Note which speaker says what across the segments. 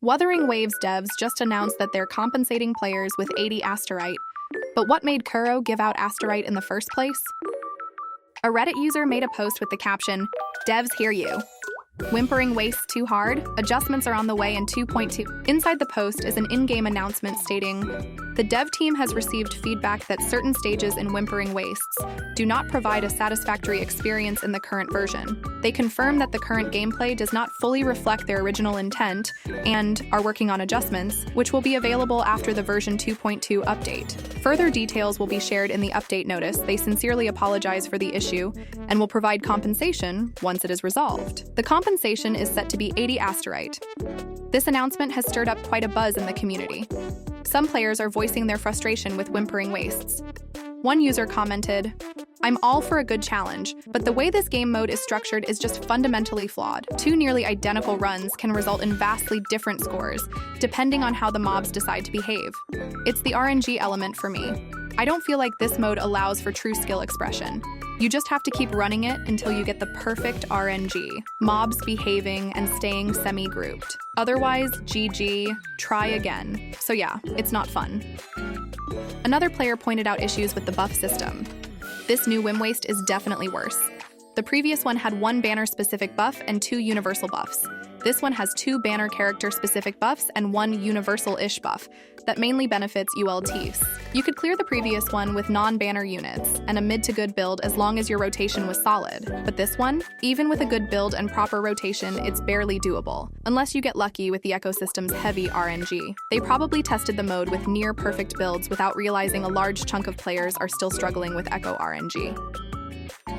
Speaker 1: Wuthering Waves devs just announced that they're compensating players with 80 Asterite. But what made Kuro give out Asterite in the first place? A Reddit user made a post with the caption, "Devs hear you. Whimpering wastes too hard? Adjustments are on the way in 2.2. Inside the post is an in-game announcement stating, the dev team has received feedback that certain stages in Whimpering Wastes do not provide a satisfactory experience in the current version. They confirm that the current gameplay does not fully reflect their original intent and are working on adjustments, which will be available after the version 2.2 update. Further details will be shared in the update notice. They sincerely apologize for the issue and will provide compensation once it is resolved. The compensation is set to be 80 Asterite. This announcement has stirred up quite a buzz in the community. Some players are voicing their frustration with Whimpering Wastes. One user commented, "I'm all for a good challenge, but the way this game mode is structured is just fundamentally flawed. Two nearly identical runs can result in vastly different scores, depending on how the mobs decide to behave. It's the RNG element for me. I don't feel like this mode allows for true skill expression. You just have to keep running it until you get the perfect RNG, mobs behaving and staying semi-grouped. Otherwise, GG, try again. So yeah, it's not fun." Another player pointed out issues with the buff system. This new Whim Waste is definitely worse. The previous one had one banner-specific buff and two universal buffs. This one has two banner character-specific buffs and one universal-ish buff that mainly benefits ULTs. You could clear the previous one with non-banner units and a mid-to-good build as long as your rotation was solid. But this one, even with a good build and proper rotation, it's barely doable, unless you get lucky with the ecosystem's heavy RNG. They probably tested the mode with near-perfect builds without realizing a large chunk of players are still struggling with Echo RNG.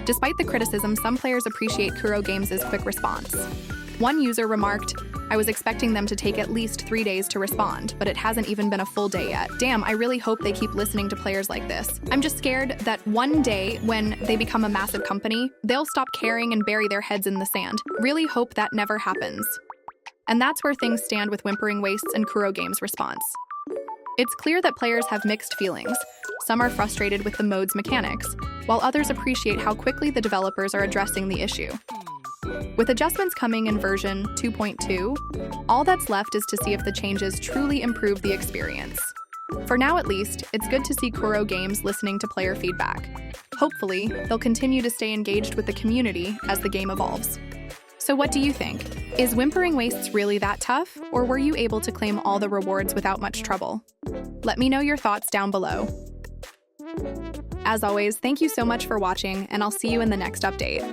Speaker 1: Despite the criticism, some players appreciate Kuro Games' quick response. One user remarked, "I was expecting them to take at least 3 days to respond, but it hasn't even been a full day yet. Damn, I really hope they keep listening to players like this. I'm just scared that one day, when they become a massive company, they'll stop caring and bury their heads in the sand. Really hope that never happens." And that's where things stand with Whimpering Wastes and Kuro Games' response. It's clear that players have mixed feelings. Some are frustrated with the mode's mechanics, while others appreciate how quickly the developers are addressing the issue. With adjustments coming in version 2.2, all that's left is to see if the changes truly improve the experience. For now at least, it's good to see Kuro Games listening to player feedback. Hopefully, they'll continue to stay engaged with the community as the game evolves. So what do you think? Is Whimpering Wastes really that tough, or were you able to claim all the rewards without much trouble? Let me know your thoughts down below. As always, thank you so much for watching, and I'll see you in the next update.